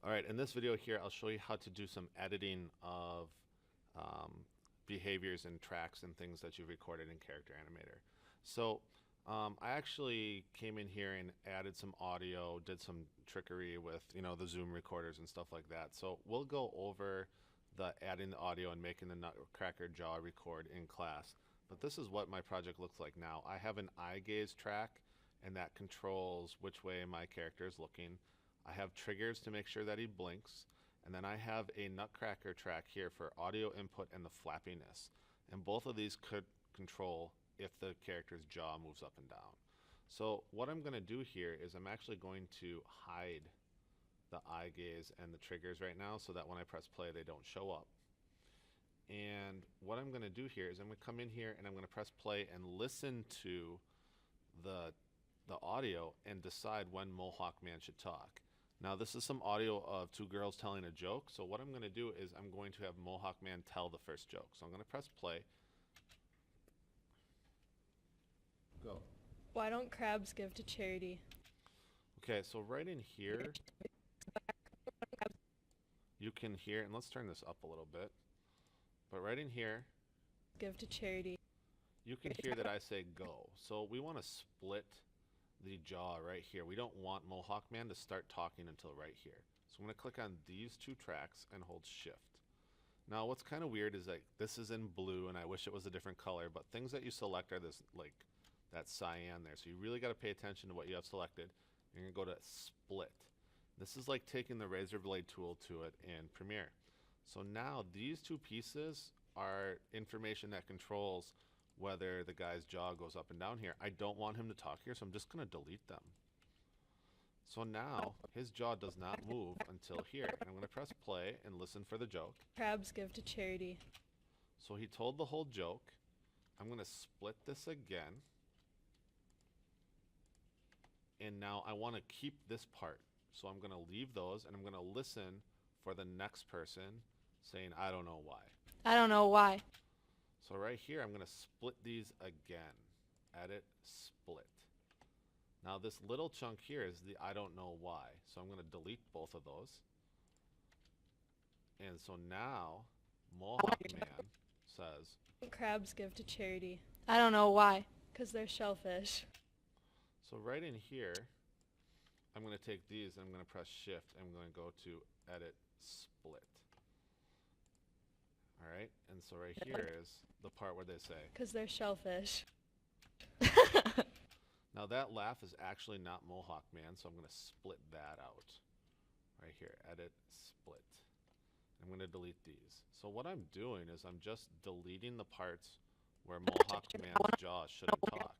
Alright, in this video here, I'll show you how to do some editing of behaviors and tracks and things that you've recorded in Character Animator. So I actually came in here and added some audio, did some trickery with the Zoom recorders and stuff like that. So we'll go over the adding the audio and making the Nutcracker jaw record in class. But this is what my project looks like now. I have an eye gaze track, and that controls which way my character is looking. I have triggers to make sure that he blinks, and then I have a Nutcracker track here for audio input and the flappiness. And both of these could control if the character's jaw moves up and down. So what I'm going to do here is I'm actually going to hide the eye gaze and the triggers right now so that when I press play they don't show up. And what I'm going to do here is I'm going to come in here and I'm going to press play and listen to the audio and decide when Mohawk Man should talk. Now this is some audio of two girls telling a joke, so what I'm going to do is I'm going to have Mohawk Man tell the first joke. So I'm going to press play. Go. Why don't crabs give to charity? Okay, so right in here, you can hear, and let's turn this up a little bit, but right in here, Give to charity. you can hear that I say go. So we want to split the jaw right here. We don't want Mohawk Man to start talking until right here. So I'm going to click on these two tracks and hold shift. Now what's kind of weird is like this is in blue and I wish it was a different color, but things that you select are this like that cyan there. So you really got to pay attention to what you have selected. You're going to go to split. This is like taking the razor blade tool to it in Premiere. So now these two pieces are information that controls whether the guy's jaw goes up and down here. I don't want him to talk here, so I'm just going to delete them. So now his jaw does not move until here. And I'm going to press play and listen for the joke. Crabs give to charity. So he told the whole joke. I'm going to split this again. And now I want to keep this part. So I'm going to leave those and I'm going to listen for the next person saying, I don't know why. I don't know why. So right here, I'm going to split these again. Edit, split. Now this little chunk here is the I don't know why. So I'm going to delete both of those. And so now Mohawk Man says, Crabs give to charity. I don't know why. 'Cause they're shellfish. so right in here, I'm going to take these and I'm going to press shift and I'm going to go to edit, split. All right, and so right here is the part where they say, 'Cause they're shellfish. now that laugh is actually not Mohawk Man, so I'm going to split that out. Right here, edit, split. I'm going to delete these. So what I'm doing is I'm just deleting the parts where Mohawk Man's jaw shouldn't talk.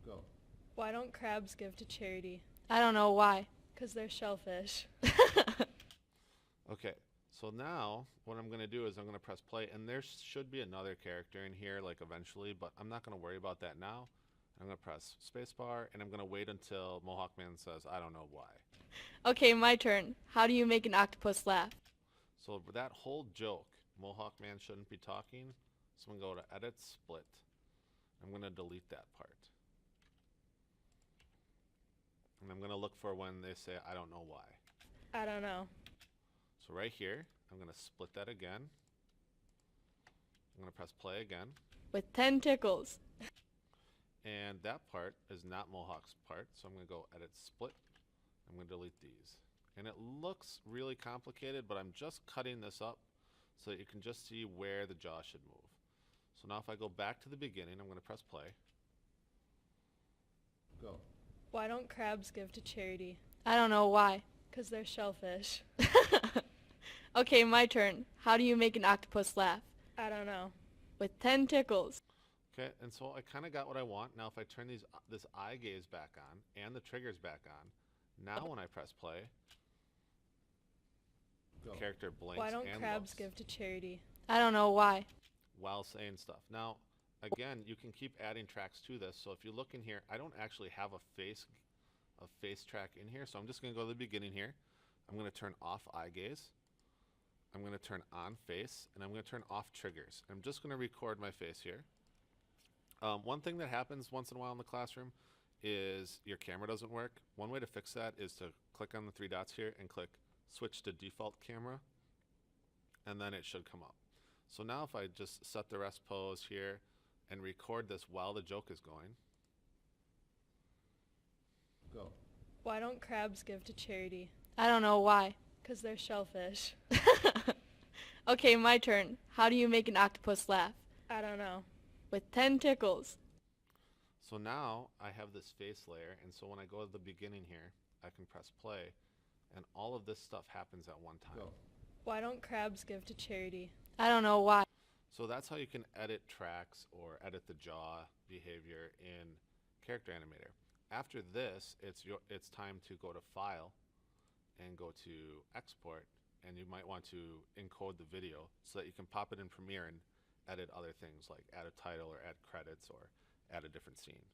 Go. Why don't crabs give to charity? I don't know why. 'Cause they're shellfish. Okay, so now what I'm going to do is I'm going to press play, and there should be another character in here like eventually, but I'm not going to worry about that now. I'm going to press spacebar, and I'm going to wait until Mohawk Man says, I don't know why. Okay, my turn. How do you make an octopus laugh? So that whole joke, Mohawk Man shouldn't be talking, so I'm going to go to edit, split. I'm going to delete that part. And I'm going to look for when they say, I don't know why. I don't know. So right here, I'm going to split that again. I'm going to press play again. With 10 tickles. And that part is not Mohawk's part, so I'm going to go edit, split. I'm going to delete these. And it looks really complicated, but I'm just cutting this up so that you can just see where the jaw should move. So now if I go back to the beginning, I'm going to press play. Go. Why don't crabs give to charity? I don't know why. 'Cause they're shellfish. Okay, my turn. How do you make an octopus laugh? I don't know. With 10 tickles. Okay, and so I kind of got what I want. Now if I turn this eye gaze back on and the triggers back on, now when I press play, the character blinks Why don't and crabs looks give to charity? I don't know why. while saying stuff. Now, again, you can keep adding tracks to this. So if you look in here, I don't actually have a face track in here, so I'm just going to go to the beginning here. I'm going to turn off eye gaze. I'm going to turn on face, and I'm going to turn off triggers. I'm just going to record my face here. One thing that happens once in a while in the classroom is your camera doesn't work. One way to fix that is to click on the three dots here and click switch to default camera, and then it should come up. So now if I just set the rest pose here and record this while the joke is going. Go. Why don't crabs give to charity? I don't know why. 'Cause they're shellfish. Okay, my turn. How do you make an octopus laugh? I don't know. With 10 tickles. So now I have this face layer, and so when I go to the beginning here, I can press play, and all of this stuff happens at one time. Go. Why don't crabs give to charity? I don't know why. So that's how you can edit tracks or edit the jaw behavior in Character Animator. After this, it's time to go to File and go to Export, and you might want to encode the video so that you can pop it in Premiere and edit other things like add a title or add credits or add a different scene.